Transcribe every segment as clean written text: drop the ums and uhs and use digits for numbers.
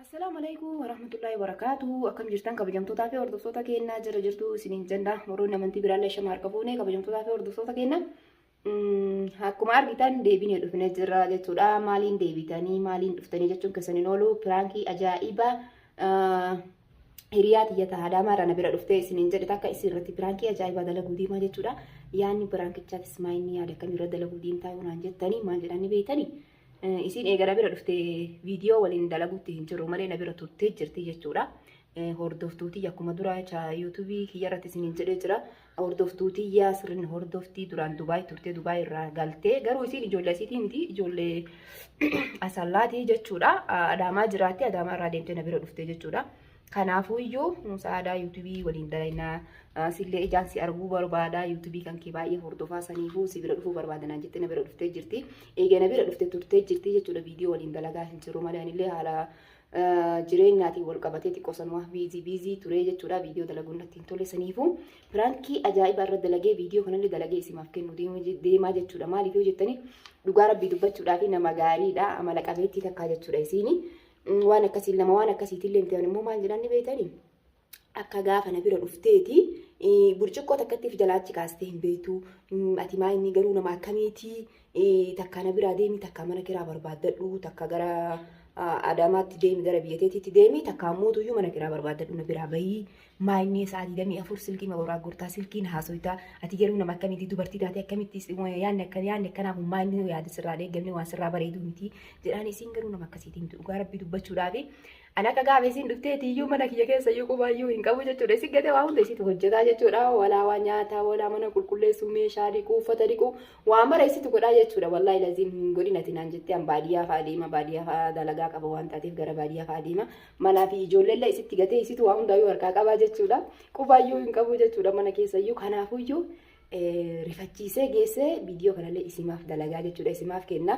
Assalamu alaikum warahmatullahi wabarakatuh. Akkam jirtan kabajamtootaa fi hordoftoota keenyaa jira jirtu isiniin jenna. Moroon amantii biraallee shama harka fuunee kabajamtootaa fi hordoftoota keenyaa. Akkuma argitan deebinee dhufnee jirra jechuudha. Maaliin deebitanii maaliin dhuftanii jechuun keessaniin oolu piraankii ajaa'iba hiriyaa xiyyaata Adaamaa irraa na bira dhuftee isiniin jedhe takka isin irratti piraankii ajaa'iba dalaguu diimaa jechuudha. Yaanni piraankichaafis maayinni yaada akkamii irra dalaguu diimtaa yoonaan jettanii maal jedhanii beektanii? Isin eegala bira dhufte viidiyoo waliin dalaguutti hin jiru malee na bira turtee jirti jechuudha. Hordoftuutii akkuma dura yuutuubii kiyya irratti isiniin jedhee jira. Hordoftuutii yaa sirriin hordoftii duraan Dubaay turtee Dubaay irraa galtee garuu isin ijoollee asiitii miti ijoollee asallaatii jechuudha. Adaamaa jiraatti Adaamaa irraa deemtee na bira dhufte jechuudha. Kanaafuu iyyuu sa'aadaa yuutuubii waliin dalagnaa sillee ijaan si arguu barbaada yuutuubii kan kee baay'ee hordofaa saniifuu si bira dhufuu barbaadanaan jettee na bira dhuftee jirti. Eegee na bira dhuftee turtee jirti jechuudha viidiyoo waliin dalagaa hin jiru malee anillee haala jireenyaatiin wal qabatee xiqqoo sanumaa biizii turee jechuudha viidiyoo dalaguun natti hin tole saniifuu piraankii ajaa'ibaa irra dalagee viidiyoo kanallee dalagee isimaaf kennu deemaa jechuudha. Maaliif yoo jettanii dhugaa rabbii dubbachuudhaa fi nama gaariidha amala qabeettii takkaa jechuudha isiini. Waan akkasii lama waan akkasiitillee miti immoo maal jedhanii beektanii akka gaafa na bira dhufteeti burcuqqoo takkattiif jalaachi kaastee hin beektu ati maa inni garuu nama akkamiiti takka na biraa deemi takka mana kiraa barbaaddadhu takka gara Adaamaatti deemi gara biyyateetitti deemi takka ammoo mana kiraa barbaaddadhu na biraa bahii maa inni sa'aatii 24 silkii maboraa gurtaa silkiin haasoita ati garuu nama akkamiiti dubartii taate akkamitti yaanni akkanaaf maa inni yaada sirraa deeggamne waan sirraa bareedu miti jedhaan isin garuu nama akkasiitiin miti dhugaa rabbii dubbachuudhaaf ana akka gaafa isin dhufteeti iyyuu mana kiyya keessa iyyuu qubaayyuu hin qabu jechuudha. Isin gatee waa hunda isitu hojjetaa jechuudha. Walaa waa nyaataa walaa mana qulqulleessuu meeshaa dhiquu uffata dhiquu waan mara isitu godhaa jechuudha. Wallaahi laziim hin godhinati naan jettee an baadiyyaa fa'aa deema baadiyyaa fa'aa dalagaa qaba waan taateef gara baadiyyaa fa'aa deema. Manaa fi ijoolleellee isitti gatee isitu waa hundaayyuu harkaa qabaa jechuudha. Qubaayyuu hin qabu jechuudha mana keessa iyyuu kanaafuyyuu rifachiisee geessee viidiyoo kanallee isimaaf dalagaa jechuudha. Isimaaf kenna.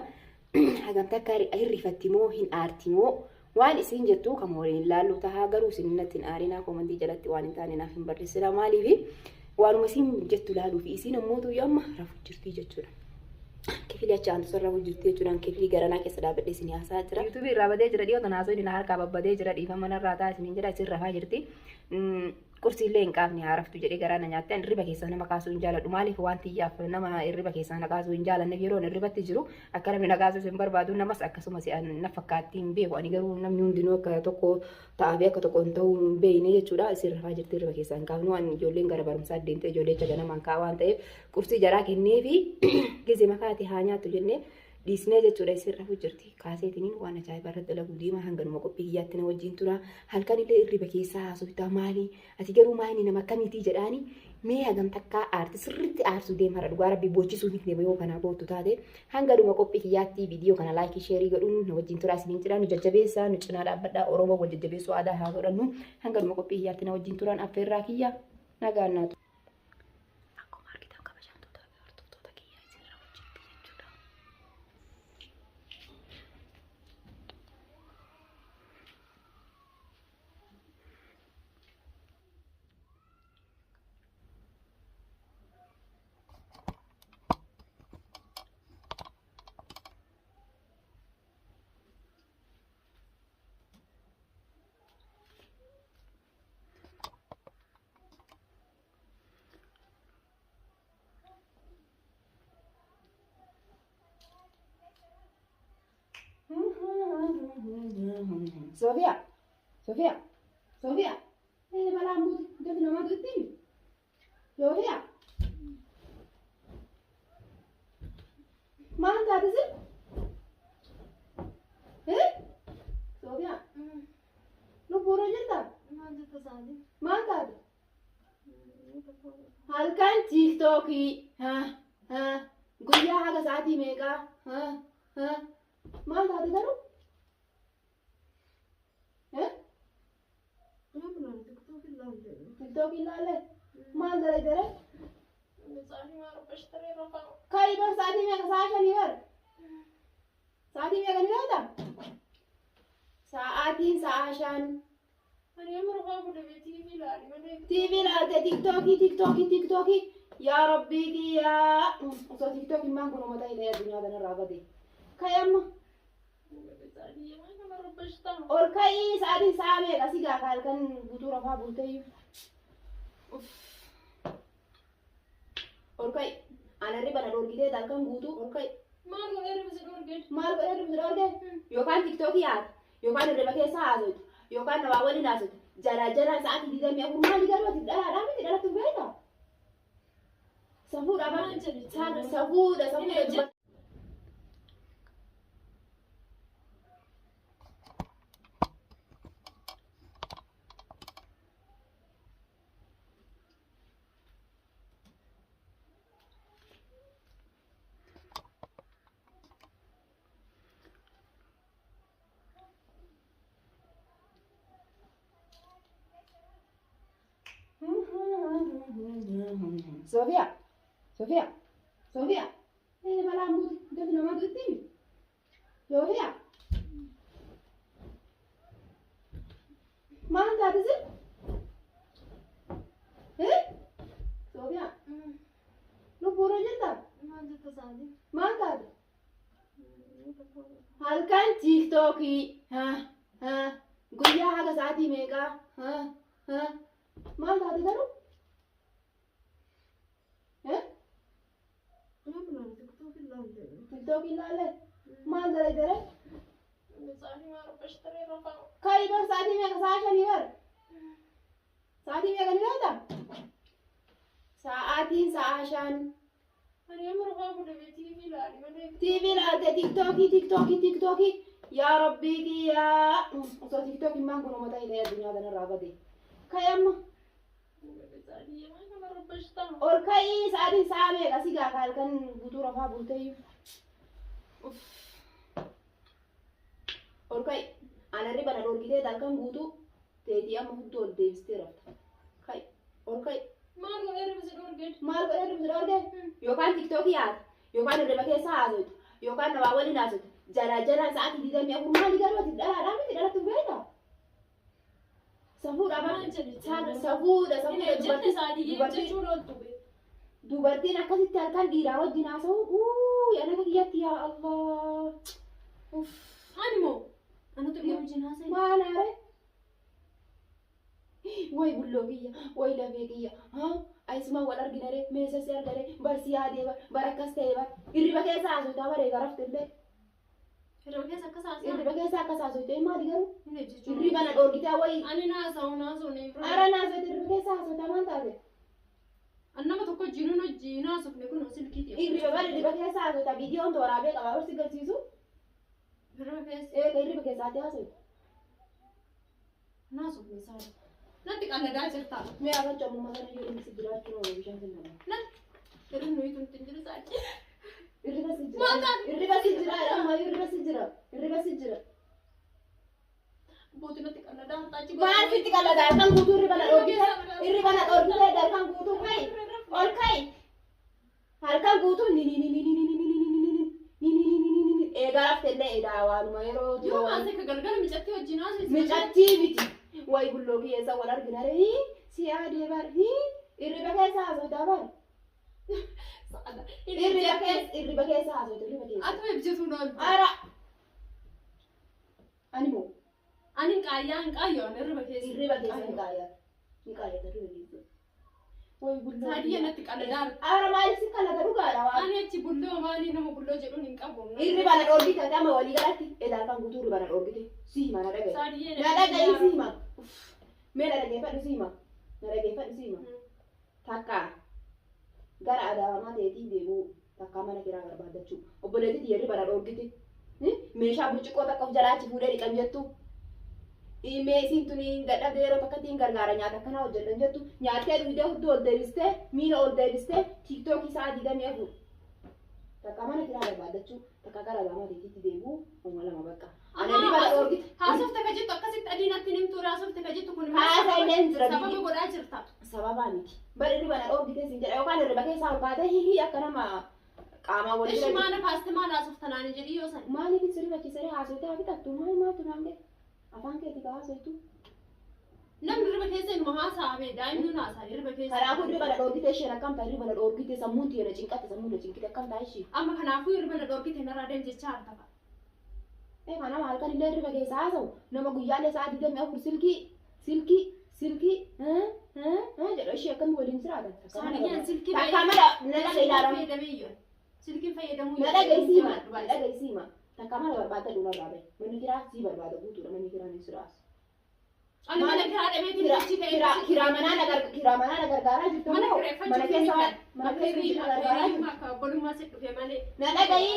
Hagamta akka hirrifatti moo hin aarti moo waan isin jettu kan waliin ilaallu tahaa garuu isin natti hin aarinaa komantii jalatti waan hin taane naaf hin barreessina maaliif waanuma isin jettu ilaaluu fi isin ammoo tuyyu amma rafuu jirti jechuudha. Kifili achi aantu sarara hojjettee jechuudhaan kifili garanaa keessa dhaabadhee isin haasaa jira. Yuutuubii irraa badee jira dhiyoo tanaasoo inni harkaa babbadee jira dhiifama manarraa ta'a isin jedha isin rafaa jirti. Kursiillee hin qaafne haaraftu jedhee garaa na nyaatte an irriba keessaa nama kaasuu hin jaaladhu maaliif waan xiyyaaf nama irriba keessaa na kaasuu hin jaalanneef yeroo irribatti jiru akka namni na kaasuu hin barbaadu namas akkasumas na fakkaatti hin beeku ani garuu namni hundinuu akka tokko ta'aa fi akka tokko hin ta'uu hin beekne jechuudha isin rafaa jirti irriba keessaa hin qaafne waan ijoolleen gara barumsaa deemte ijoollee ganamaan kaa waan ta'eef qursii jaraa kennee fi gizee makaati haa nyaattu jennee dhiisnee jechuudha isin rafuu jirti kaaseetiniin waan ajaa'ibaa irratti dalaguu diimaa hanganuma qophii kiyyaatti na wajjin tura halkanillee irriba keessaa haasoftaa maalii ati garuu maayini nama akkamiitii jedhaanii mee hagam takkaa aarti sirriitti aarsuu deemara dhugaa rabbii boochisuu hin yoo kanaa boottu taate hanganuma qophii kiyyaatti viidiyoo kana laayikii sheerii godhuun na wajjin tura isiniin jedhaa nu jajjabeessaa nu cinaa dhaabbadhaa Oromoo wal jajjabeessuu aadaa haa godhannu hanganuma qophii kiyyaatti na wajjin turan affeerraa kiyya nagaannaatu. Sofia, Sofia, Sofia, balaan buuti gadi namaa duutti. Sofia, maal taate si? Sofia, lubbuura jirta? Maal taate? Halkan tiiktookii, guyyaa haga sa'aatii meeqaa? Maal taate garuu? TikTok ilaale maal dalaydere kai bar saati meeqa sa'a shanii bar saati meeqa ni beekta sa'aatiin sa'a 5. Ani amma rafaa godhamee TV ilaali malee. TV ilaalte tiktokii yaa rabbii kiyyaa osoo tiktokii maan kun uummata hidhee addunyaa kanarraa bade ka'i amma ol ka'ii sa'aatiin sa'a meeqa si gaafa halkan guutuu rafaa bulteeyyuu ol ka'i ana ribana dhorgitee halkan guutuu ol ka'i maal godhee ribisi dhorge yookaan tiktokii yaata yookaan hirriba keessa haasotu yookaan nama waliin haasotu jala sa'aatii 24 maali garuu dhalaadhaa miti dhalatu beeka safuudha maal safuudha Sofia, malah mut, jadi nama tu tim. Sofia, mana tadi sih? Sofia, lu pura je tak? Mana tadi? Halkan TikToki, guyya haga saati meeqa? Mana tadi karu? TikTok ilaale maal dalaydere kai bar saati meeqa sa'a 5 bar saati meeqa ni beekta sa'aatiin sa'a 5 ani amma rafaa godhamee TV ilaali malee. TV ilaalte tiktokii yaa rabbii kiyyaa osoo tiktokii maan kun uummata hidhee addunyaa kanarraa bade kai amma ol ka'ii sa'aatiin sa'a meeqa si gaafa halkan guutuu rafaa bulteeyyuu ol ka'i ana ribana dhorgitee halkan guutuu teetii amma hudduu ol deebistee rafta ka'i ol ka'i maal godhee ribisi dhorge yookaan tiktokii yaata yookaan hirriba keessa haasotu yookaan nama waliin haasotu jala sa'aatii 24 maali garuu dhalaadhaa miti dhalatu beeka safuudha dubartiin akkasitti halkan dhiiraa wajjin haasa'u yana kiyyatti yaa Allah animo anatu dhiyaa wajjin haasa'e maal aare way bulloo kiyya way lafee kiyya ayisuma wal arginare meesasi argare barsi yaadee bar akkas ta'e bar hirriba keessa haasotaa baree garaftillee hirriba keessa akkas haasotee maali garuu hirriba na dhorgitee way ani naasa'u ara naasa'e hirriba keessa haasotaa maan taate annama tokko jiruun hojii naasofne kun silkiiti hirriba keessa haasota viidiyoon tooraabee qabaa horsi garsiisu hirriba keessaatti haasotu naasofne isaa natti qalladaa jirta mee abacca ammuma kana iyyuu dhimmi si jiraachuu nama bishaan sinna natti jedhu nuyi tun tinjiru isaati hirriba si jira amma hirriba si jira Buti natti qalladaa hartaachi maal sitti qalladaa halkan guutuu hirriba na dhorgitee halkan guutuu kai ol kai halkan guutuu eegaa raftellee eedaa waanuma yeroo yoo maasee ka galgala micatti wajjin haasa'e micattii miti way bulloo kiyyeessa wal arginare si yaadee bar hirriba keessa haasotaa bar hirriba keessa haasotaa atu ibsituu nool ara animo ani qaayyaa hirriba keessa hin qaayyaa hirriba keessa way bulloo saadiyya natti qalladaa ara maaliif si qallada dhugaadha waan ani achi bulloo maalii nama bulloo jedhuun hin qabu hirriba na dhorgite ama walii galatti edaa kan guutuu hirriba na dhorgite si hima na dhagaye si hima mee na dhageeffadhu si hima takka gara adaabamaa ta'eetiin deemuu takka mana kiraa barbaadachuu obboleettii hirriba na dhorgite meeshaa burcuqqoo takka of jalaachi fuudhee dhiqan jettu meesiin tuni dadhabdee yeroo takkatti hin gargaara nyaata akkanaa hojjetan jettu nyaattee dhuydee hudduu ol deebistee miila ol deebistee tiiktookii isaa 24 takka mana kiraa barbaadachuu takka gara adaabamaa ta'eetti deemuu uma lama bakka ana hirriba na dhorgite haasofte ka jettu akkasitti adiinatti nimtuu haasofte ka jettu kun haasaa illee hin jira sababa godhaa jirta sababaa miti bari hirriba na dhorgite sin jedha yookaan hirriba keessaa ol baatee hihi akka nama qaamaa waliin ishi maana paaste maal haasoftanaan jedhi yoo san maaliif sirriba keessanii haasofte haa bitattu maal maatu naamne afaan afaan keetii kaasaitu. Namni riba keessa hin haasaame daa'imni haasaa riba keessa. Kanaafuu riba na dhoorgite isheen akkam ta'a riba na dhoorgite sammuun tiyya na cinqatte sammuun na cinqite akkam ta'a ishee. Amma kanaafuu riba na dhoorgite narraa deem jechaa argama. Kanama halkan illee riba keessa haasa'u nama guyyaalee sa'aatii 24 silkii jedhu ishee akkam waliin jiraatan. Saaniyyaan silkii takka mala nalaga ilaalamu. Silkiin fayyadamuu nalaga isiima takka mala barbaadda dhuunarraa bahe manni kiraa sii barbaada guutuudha manni kiraa ni siraas. Ani mana kiraa dhabeetiin kiraa manaa na gargaaraa jirtu mana keessa na gargaaraa jirtu. Akka obbolummaa si dhufee malee. Na dhagayi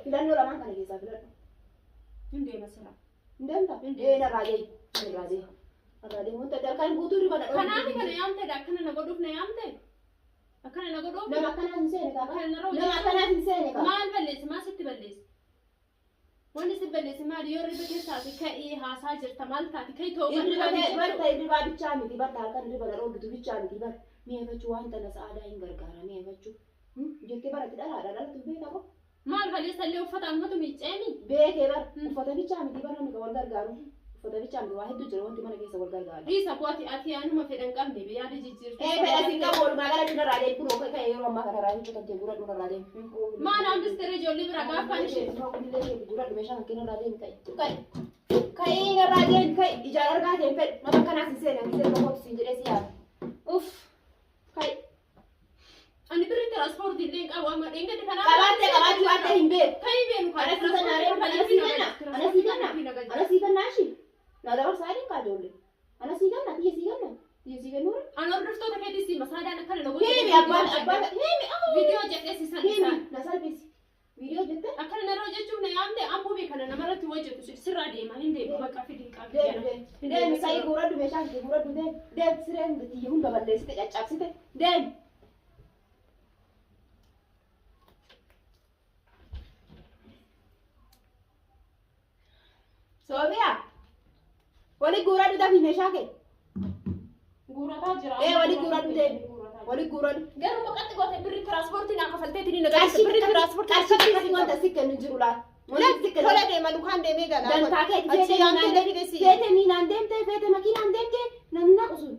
filannoo lamaan kana keessaa filadhu. Hin deema sira. Hin deemta? Narraa deemi. Wanta dalkaan guutuu riba na dhoorgite. Kanaaf kana yaamteedha akkana na godhuuf na yaamte. Akkana na godhuuf. Nama akkanaas hin seene qaba. Maal balleessi? Maal sitti balleessi? Wanni si balleessi maali? Yoo riba keessaati ka'ii haasaa jirta maal taati? Ka'ii ta'uu Irribaa bichaa miti barta halkan riba na dhoorgitu bichaa miti bar. Mi'eeffachuu wanta na sa'aadaa hin gargaara mi'eeffachuu. Jettee baratti dhalatu beeka qaba. Maal balleessallee uffata ammatu miicceemi? Beekee bar uffata bichaa miti bar namni wal gargaaru. Uffata bichaa miti waa hedduu jira wanti mana keessa wal gargaaru. Dhiisa bu'aati ati anuma fedhan qabne yaada jijjiirtu. Fedha si qabu walumaa gala dinarraa deemu kun ka'e yeroo ammaa kana raayii kan ta'e gurra dinarraa deemu. Maal hambistee ijoollee bira gaafa ishee. Gurra meeshaa kan dinarraa deemu ka'e. Ka'ee dinarraa deemu ka'e ijaan argaa deemu fedhu nama kanaas hin seene tokko siin jedhee si yaada. Ka'e. Ani birri tiraanspoortii illee qabu amma dheengatti kanaa. Qabaachuu adda hin beeku. Ka'ii beenu kan ana sii kannaa shi. Na dabarsaa adiin kaa ijoollee. Ana sii kannaa tiyya sii kannaa. Tiyya sii kennuu. Ani hordoftoota keetii si masaadaan akkana na godhu. Himi abbaan Viidiyoo jedhee si salphisaan. Na salphisi. Viidiyoo jettee. Akkana narra hojjechuuf na yaamte ammoo kana namarratti hojjetu sirraa deema hin deemu bakka fidin qabu. Deemi sa'ii guuradhu meeshaan kee guuradhu deemi sireen tiyya hunda balleessite caccabsite deemi. Sofiyaa wali guuradhu tafi meeshaa kee. Guurataa jira. Wali guuradhu deemi. Wali guuradhu. Garuu maqatti goote birri tiraanspoortii naa kafalteetiin hin agarsiisa. Birri tiraanspoortii qarshii wanta si kennu jiru laata. Tola deema dukaan deemee galaa. Dantaa keetii feete miinaan deemtee feete makiinaan deemtee namni naqu sun.